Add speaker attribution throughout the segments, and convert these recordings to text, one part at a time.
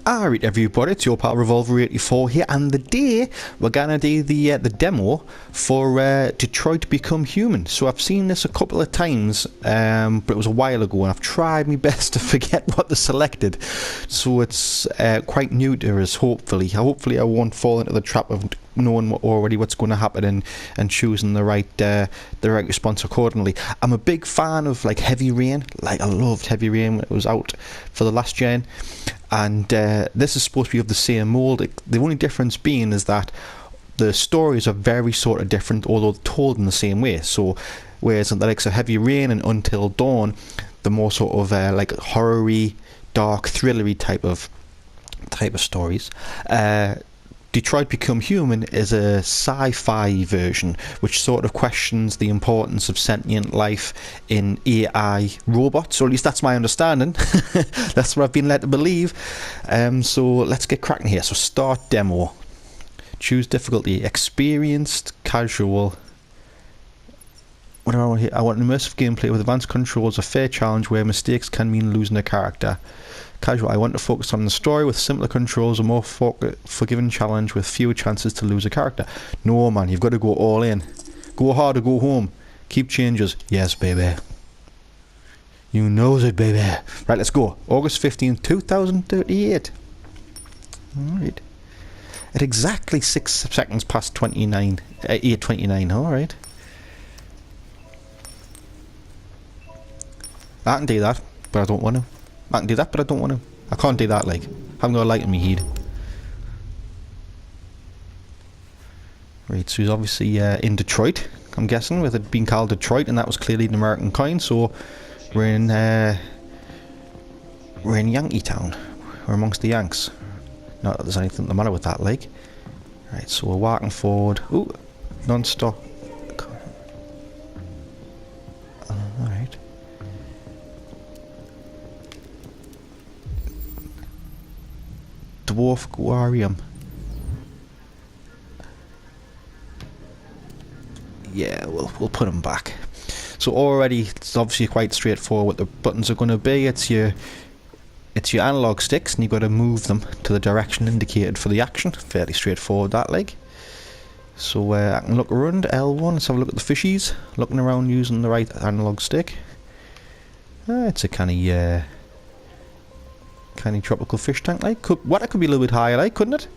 Speaker 1: Alright everybody, it's your pal Revolver84 here, and today we're gonna do the demo for Detroit Become Human. So I've seen this a couple of times, but it was a while ago, and I've tried my best to forget what they selected. So it's quite new to us. Hopefully I won't fall into the trap of knowing already what's going to happen and choosing the right response accordingly. I'm a big fan of like Heavy Rain. Like, I loved Heavy Rain when it was out for the last gen. And this is supposed to be of the same mould. The only difference being is that the stories are very sort of different, although told in the same way. So whereas in the likes of Heavy Rain and Until Dawn, the more sort of like horror-y, dark, thrillery type of stories, Detroit Become Human is a sci-fi version which sort of questions the importance of sentient life in AI robots, or at least that's my understanding. That's what I've been led to believe. So let's get cracking here. So start demo. Choose difficulty: experienced, casual. What do I want here? I want an immersive gameplay with advanced controls, a fair challenge where mistakes can mean losing a character. Casual, I want to focus on the story with simpler controls, a more forgiving challenge with fewer chances to lose a character. No man, you've got to go all in. Go hard or go home. Keep changes. Yes baby. You knows it baby. Right, let's go. August 15th, 2038. Alright. At exactly 6 seconds past 8:29, alright. I can do that, but I don't want to. I can do that, but I don't want to. I can't do that, like. I haven't got a light in me head. Right, so he's obviously in Detroit, I'm guessing, with it being called Detroit, and that was clearly an American coin, so we're in Yankee Town. We're amongst the Yanks. Not that there's anything the matter with that, like. Right, so we're walking forward. Ooh, non-stop. Alright. Dwarf Aquarium. Yeah, we'll put them back. So already it's obviously quite straightforward what the buttons are going to be. It's your analog sticks, and you've got to move them to the direction indicated for the action. Fairly straightforward that, like. So I can look around L1. Let's have a look at the fishies. Looking around using the right analog stick. It's a kind of tropical fish tank, like. Could be a little bit higher, like, couldn't it?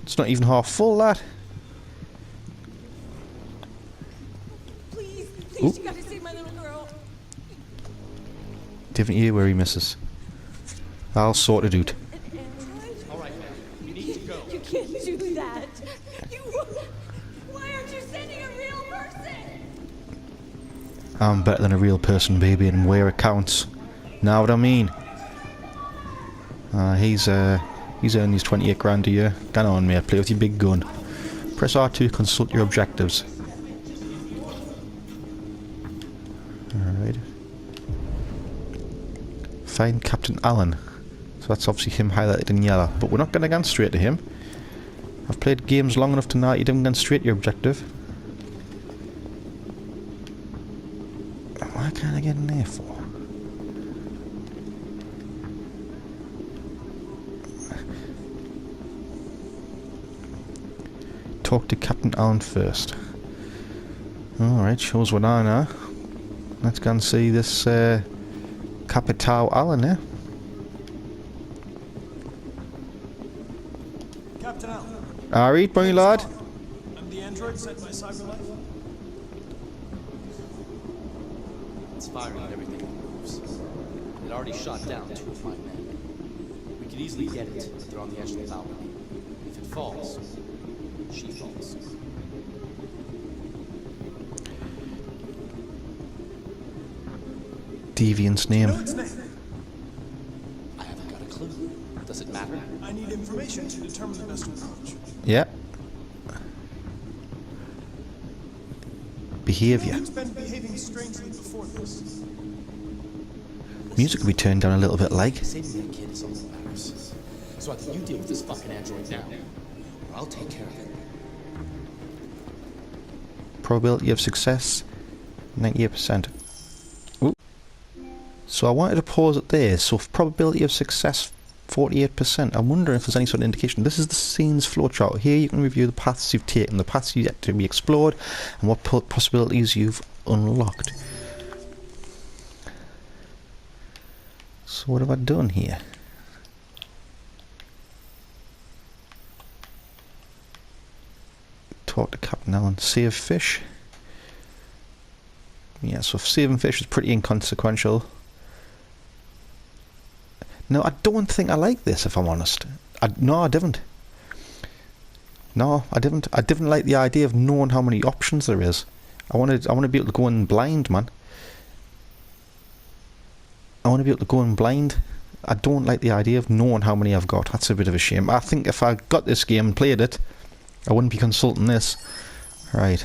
Speaker 1: It's not even half full, that. Please, you gotta save my little girl. Different year where he misses. I'll sort it out.
Speaker 2: Alright, you need to go.
Speaker 3: You can't do that. Why aren't you sending a real person?
Speaker 1: I'm better than a real person, baby, and where it counts. Know what I mean? He's earned his 28 grand a year. Get on, mate. Play with your big gun. Press R2 to consult your objectives. Alright. Find Captain Allen. So that's obviously him highlighted in yellow. But we're not going to go straight to him. I've played games long enough to know you don't go straight to your objective. Why can't I get in there for? Talk to Captain Allen first. Alright, shows what I know. Let's go and see this Capital Allen here.
Speaker 2: Captain Allen.
Speaker 1: Alright, my lad.
Speaker 2: I'm the android sent by CyberLife.
Speaker 4: It's firing at everything that moves. It already shot down 2 of my men. We could easily get it, but they're on the edge of the balcony. If it falls, she falls.
Speaker 1: Deviant's name.
Speaker 2: Know its name?
Speaker 4: I haven't got a clue. Does it matter?
Speaker 2: I need information to determine the best approach.
Speaker 1: Yeah. Behaviour.
Speaker 2: It's been behaving strangely before this.
Speaker 1: Music will be turned down a little bit, like.
Speaker 4: Saving that kid is all that matters. So I think you deal with this fucking android now, or I'll take care of it.
Speaker 1: Probability of success 98%. Ooh. So I wanted to pause it there. So probability of success 48%. I wonder if there's any sort of indication. This is the scene's flowchart. Here you can review the paths you've taken, the paths you've yet to be explored, and what possibilities you've unlocked. So what have I done here? Talk to Captain Allen. Save fish. Yeah, so saving fish is pretty inconsequential. No, I don't think I like this, if I'm honest. No, I didn't. No, I didn't. I didn't like the idea of knowing how many options there is. I want to be able to go in blind, man. I want to be able to go in blind. I don't like the idea of knowing how many I've got. That's a bit of a shame. I think if I got this game and played it, I wouldn't be consulting this. Right.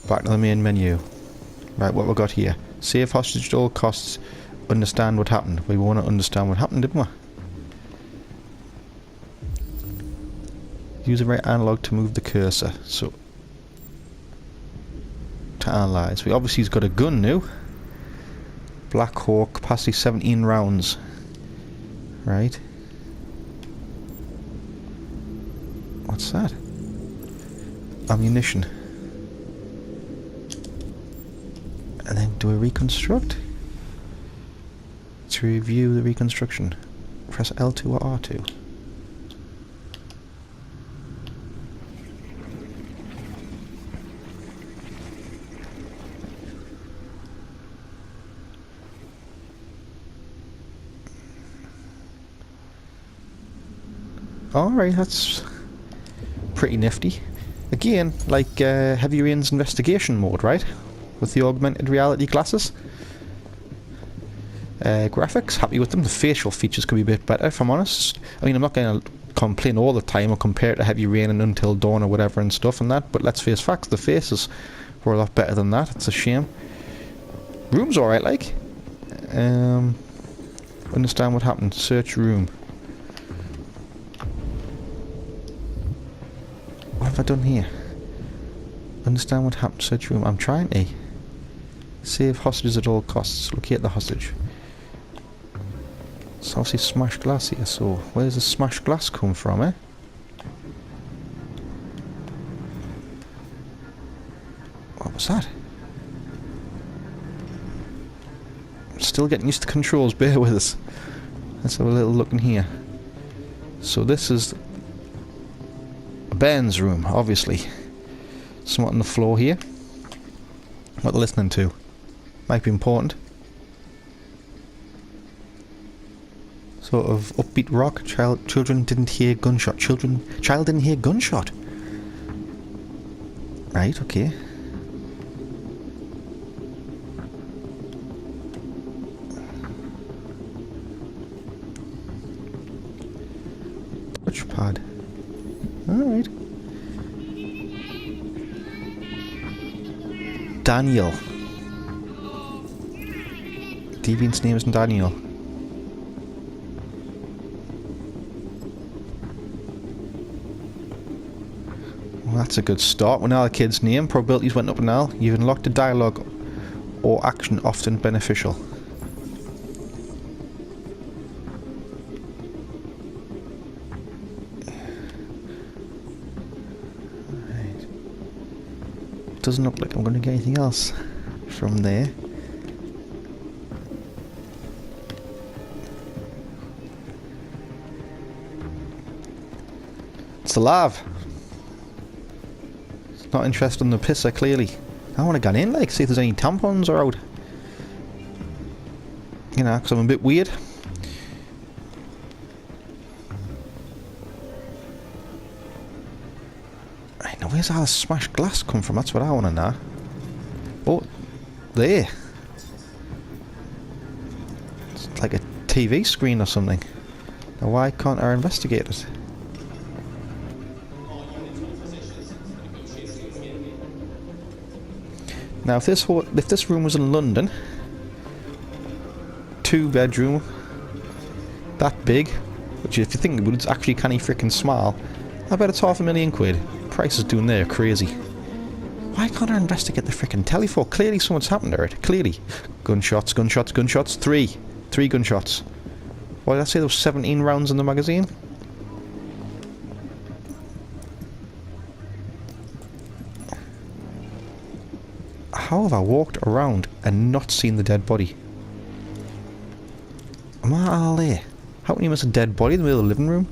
Speaker 1: Back to the main menu. Right, what we got here? Save hostage at all costs. Understand what happened. We want to understand what happened, didn't we? Use the right analog to move the cursor. So, to analyze. We obviously he's got a gun now. Black Hawk, capacity 17 rounds. Right. What's that? Ammunition. And then do a reconstruct. To review the reconstruction, press L2 or R2. Alright, that's pretty nifty. Again, like Heavy Rain's investigation mode, right? With the augmented reality glasses. Graphics, happy with them. The facial features could be a bit better, if I'm honest. I mean, I'm not going to complain all the time or compare it to Heavy Rain and Until Dawn or whatever and stuff and that, but let's face facts, the faces were a lot better than that. It's a shame. Room's alright, like. Understand what happened. Search room. What have I done here? Understand what happened. Search room. I'm trying to. Save hostages at all costs. Locate the hostage. It's obviously smashed glass here, so where does the smashed glass come from, eh? What was that? Still getting used to controls, bear with us. Let's have a little look in here. So this is Ben's room, obviously. Somewhat on the floor here. What they're listening to. Might be important. Sort of upbeat rock. Children didn't hear gunshot. Child didn't hear gunshot. Right, okay. Touchpad. Alright. Daniel. Deviant's name isn't Daniel. Well, that's a good start. Well, now the kid's name. Probabilities went up now. You've unlocked a dialogue or action often beneficial. Right. Doesn't look like I'm going to get anything else from there. It's alive. It's not interested in the pisser, clearly. I want to get in, like, see if there's any tampons are out. You know, because I'm a bit weird. Right, now where's all the smashed glass come from? That's what I want to know. Oh, there. It's like a TV screen or something. Now why can't I investigate it? Now, if this room was in London, 2-bedroom, that big, which if you think about it, it's actually canny freaking small, I bet it's £500,000. Prices doing there crazy. Why can't I investigate the freaking telephone? Clearly something's happened to it. Clearly. Gunshots, gunshots, gunshots. Three gunshots. Why did I say there was 17 rounds in the magazine? How have I walked around and not seen the dead body? Am I all there? How can you miss a dead body in the middle of the living room?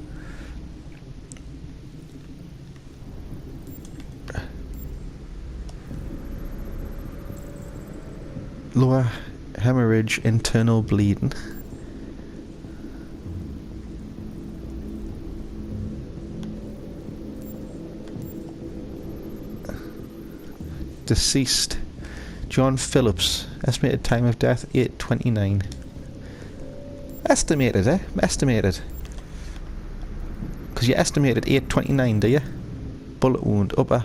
Speaker 1: Lower hemorrhage, internal bleeding. Deceased John Phillips. Estimated time of death 8:29. Estimated, eh? Estimated. Because you estimated 8:29, do you? Bullet wound, upper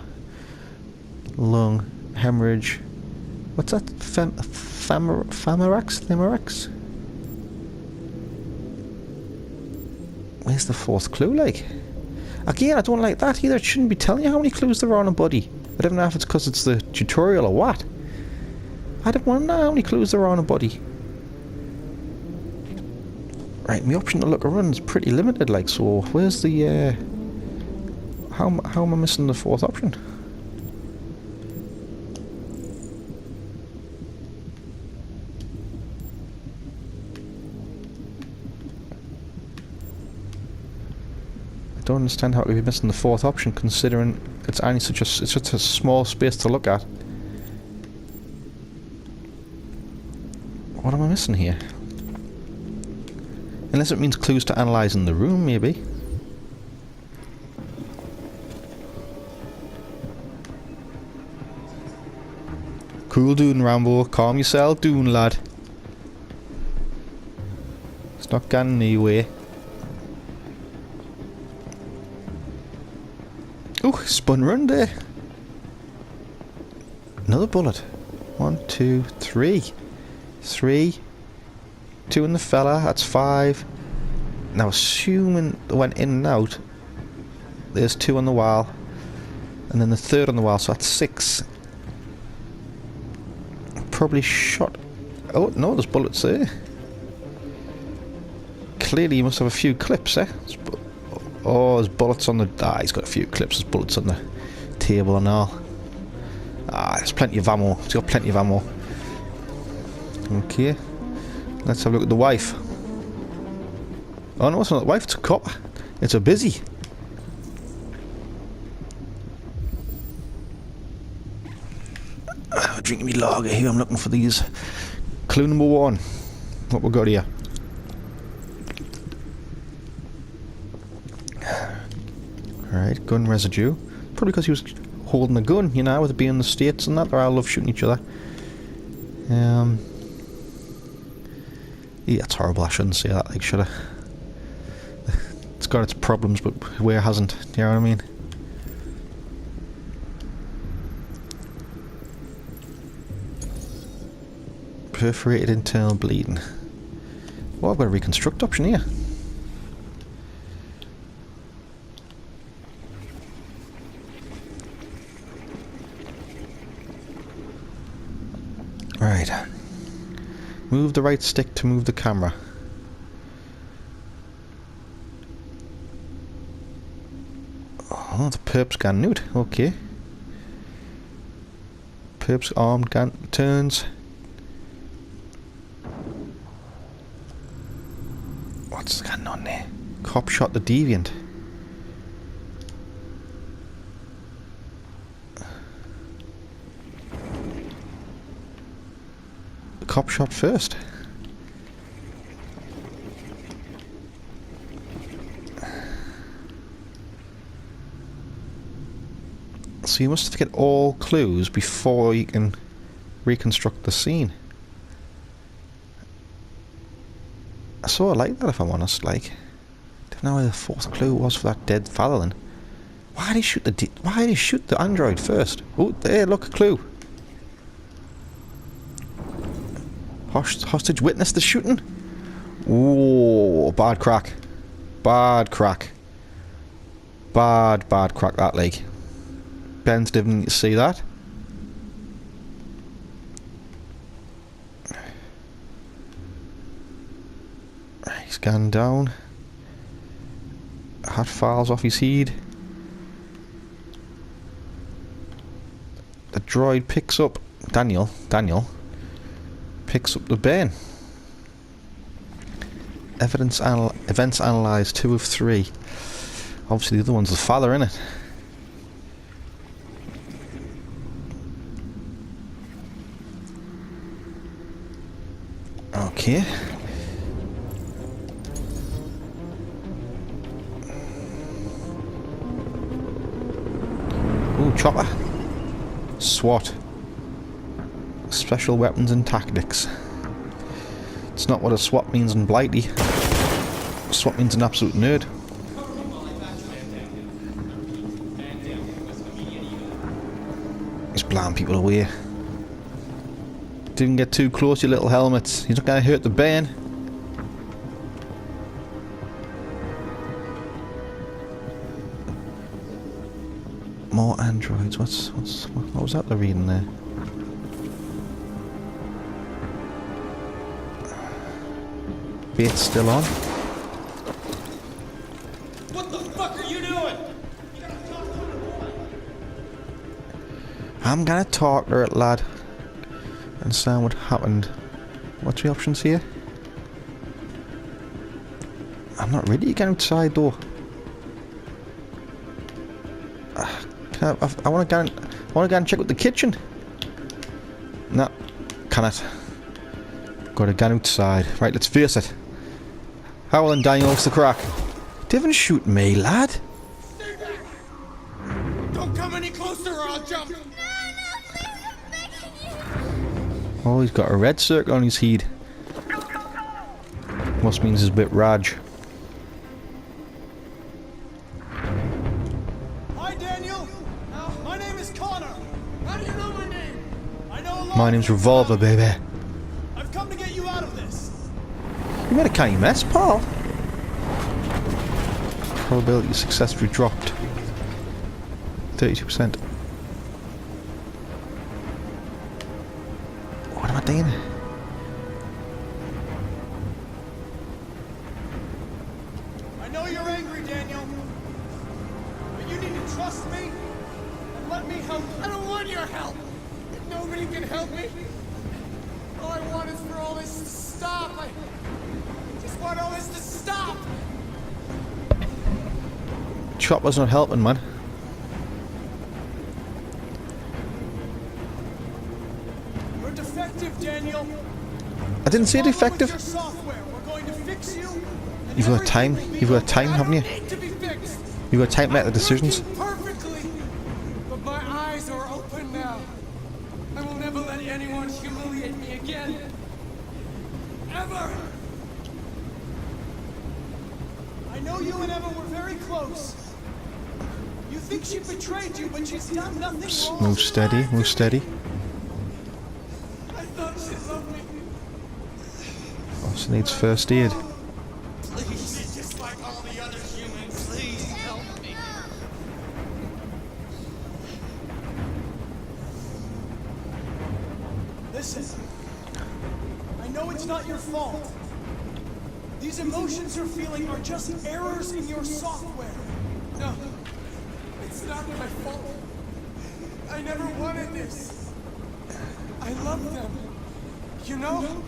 Speaker 1: lung, hemorrhage. What's that? Thamarax? Where's the fourth clue, like? Again, I don't like that either. It shouldn't be telling you how many clues there are on a body. I don't know if it's because it's the tutorial or what. I don't want to know how many clues there are on a body. Right, my option to look around is pretty limited, like, so where's the, how am I missing the fourth option? I don't understand how we'd be missing the fourth option, considering it's only such a small space to look at. What am I missing here? Unless it means clues to analyse in the room, maybe. Cool doing, Rambo. Calm yourself doing, lad. It's not getting anywhere. Ooh, spun round there. Another bullet. 1, 2, 3. 3. 2 in the fella, that's 5. Now assuming they went in and out, there's 2 on the wall. And then the third on the wall, so that's 6. Probably shot... Oh, no, there's bullets there. Clearly you must have a few clips, eh? Oh, there's bullets on the... Ah, he's got a few clips. There's bullets on the table and all. Ah, there's plenty of ammo. He's got plenty of ammo. Okay. Let's have a look at the wife. Oh no, it's not the wife, it's a cop. It's a busy. Drinking me lager here, I'm looking for these. Clue number 1. What we got here? Alright, gun residue. Probably because he was holding a gun, you know, with it being in the States and that. They all love shooting each other. Yeah, it's horrible. I shouldn't say that, like, should I? It's got its problems, but where hasn't? Do you know what I mean? Perforated internal bleeding. Well, I've got a reconstruct option here. Right. Move the right stick to move the camera. Oh, the perp's gone nude. Okay. Perp's arm gone turns. What's going on there? Cop shot the deviant. The cop shot first. So you must get all clues before you can reconstruct the scene. I sort of like that, if I'm honest. Like, don't know where the fourth clue was for that dead fella then. Why did he shoot the android first? Oh, there, look, a clue. Hostage witnessed the shooting. Oh, bad crack. Bad crack. Bad crack, that leg. Ben's didn't need to see that. He's gone down. Hat falls off his head. The droid picks up Daniel picks up the burn. Events analysed 2 of 3. Obviously the other one's the father, innit? Okay. Ooh, chopper. SWAT. Special Weapons and Tactics. It's not what a SWAT means in Blighty. SWAT means an absolute nerd. Just blowing people away. Didn't get too close, you little helmets. You're not going to hurt the burn. More androids. What was that they're reading there? Bait's still on.
Speaker 5: What the fuck are you doing?
Speaker 1: I'm gonna talk to it, lad. Understand what happened. What's the options here? I'm not ready to get outside though. I want to go and check out the kitchen. No, cannot. Gotta go outside. Right, let's face it. Howell and Daniel, what's the crack? Didn't shoot me, lad.
Speaker 5: Stay back! Don't come any closer or I'll jump!
Speaker 3: No, please, I'm begging you.
Speaker 1: Oh, he's got a red circle on his head. Must means he's a bit Raj.
Speaker 2: Hi, Daniel. My name is Connor.
Speaker 5: How do you know my name?
Speaker 2: I know a lot.
Speaker 1: My name's Revolver, baby.
Speaker 2: I've come to get you out of this.
Speaker 1: You made a canny mess, pal. Probability successfully dropped. 32%. What am I doing?
Speaker 2: I know you're angry, Daniel. But you need to trust me and let me help you.
Speaker 5: I don't want your help! Nobody can help me! All I want is for all this to stop! I just want all this to stop!
Speaker 1: Chopper's not helping, man.
Speaker 2: You're defective, Daniel.
Speaker 1: I didn't say
Speaker 2: Problem with
Speaker 1: defective.
Speaker 2: your software. We're going to fix you. and
Speaker 1: You've got time.
Speaker 2: everything will be
Speaker 1: You've got
Speaker 2: okay.
Speaker 1: time, haven't you?
Speaker 5: Need to be fixed!
Speaker 1: You've got time to make the decisions.
Speaker 5: Working perfectly! But my eyes are open now. I will never let anyone humiliate me again. Ever!
Speaker 2: I know you and Emma were very close. You think she betrayed you, but she's done nothing wrong.
Speaker 1: Move steady, move steady.
Speaker 5: I thought she loved me.
Speaker 1: Also needs first aid.
Speaker 5: Please, just like all the other humans, please help me.
Speaker 2: Listen, I know it's not your fault. These emotions you're feeling are just errors in your software.
Speaker 5: No, it's not my fault. I never wanted this. I love them, you know?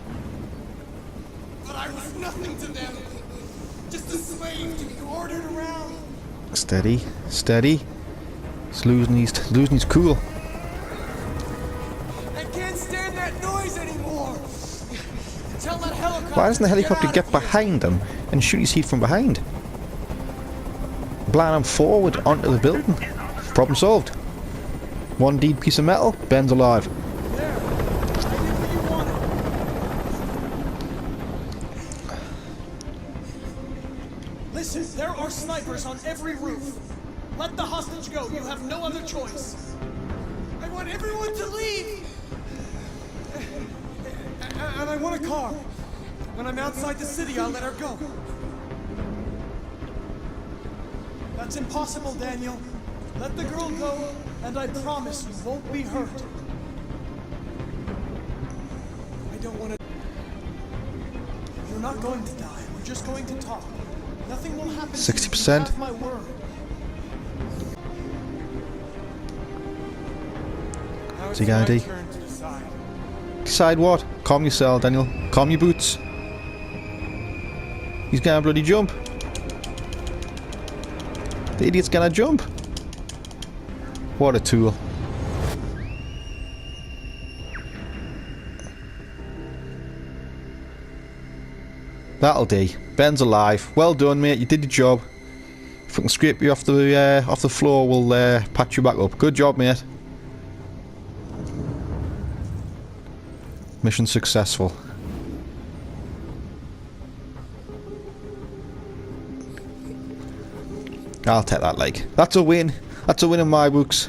Speaker 5: But I was nothing to them. Just a slave to be ordered around.
Speaker 1: Steady, steady. He's losing his cool.
Speaker 5: I can't stand that noise anymore. Tell that helicopter.
Speaker 1: Why doesn't the
Speaker 5: to
Speaker 1: helicopter
Speaker 5: out
Speaker 1: get
Speaker 5: of here.
Speaker 1: behind them and shoot his heat from behind? Blind him forward onto the building. Problem solved. One deed piece of metal, Ben's alive.
Speaker 2: There. I did what you wanted. Listen, there are snipers on every roof. Let the hostage go. You have no other choice.
Speaker 5: I want everyone to leave. And I want a car. When I'm outside the city, I'll let her go.
Speaker 2: That's impossible, Daniel. Let the girl go, and I promise you won't be hurt.
Speaker 5: I don't want to.
Speaker 2: You're not going to die, will I'm just going to talk. Nothing will happen.
Speaker 1: 60%.
Speaker 2: You have my word.
Speaker 5: Now
Speaker 1: What's he
Speaker 5: it's
Speaker 1: gonna
Speaker 5: my
Speaker 1: do?
Speaker 5: turn to decide.
Speaker 1: Decide what? Calm yourself, Daniel. Calm your boots. He's gonna bloody jump. The idiot's gonna jump. What a tool. That'll do. Ben's alive. Well done, mate. You did your job. If we can scrape you off the floor, we'll patch you back up. Good job, mate. Mission successful. I'll take that, like. That's a win. That's a win in my books.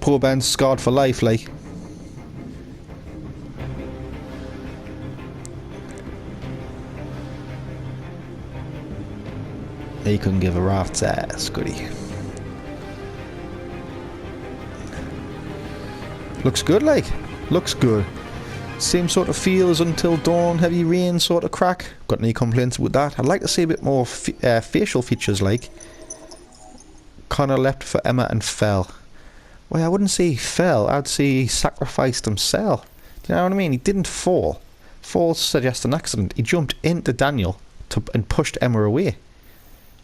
Speaker 1: Poor Ben's scarred for life, like. He couldn't give a rat's ass, could he? Looks good, like. Looks good. Same sort of feel as Until Dawn, Heavy Rain sort of crack. Got any complaints with that? I'd like to see a bit more facial features, like. Connor leapt for Emma and fell. Well, I wouldn't say he fell. I'd say he sacrificed himself. Do you know what I mean? He didn't fall. Fall suggests an accident. He jumped into Daniel and pushed Emma away.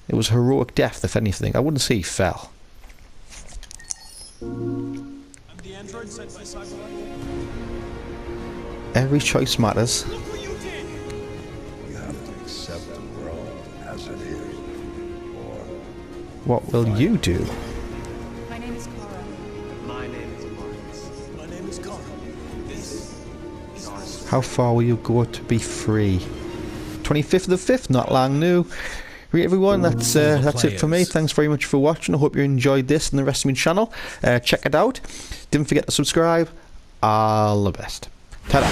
Speaker 1: It was heroic death, if anything. I wouldn't say he fell.
Speaker 2: I'm the android sent by sci-fi.
Speaker 1: Every choice matters.
Speaker 2: Look what you did!
Speaker 6: You have to accept the world as it is, or
Speaker 1: What will you do?
Speaker 3: My name is Cora.
Speaker 4: My name is Marcus.
Speaker 2: My name is Connor. This is our story.
Speaker 1: How far will you go to be free? 25th of the 5th, not long new. Right, everyone, that's it for me. Thanks very much for watching. I hope you enjoyed this and the rest of my channel. Check it out. Didn't forget to subscribe. All the best. Ta-da.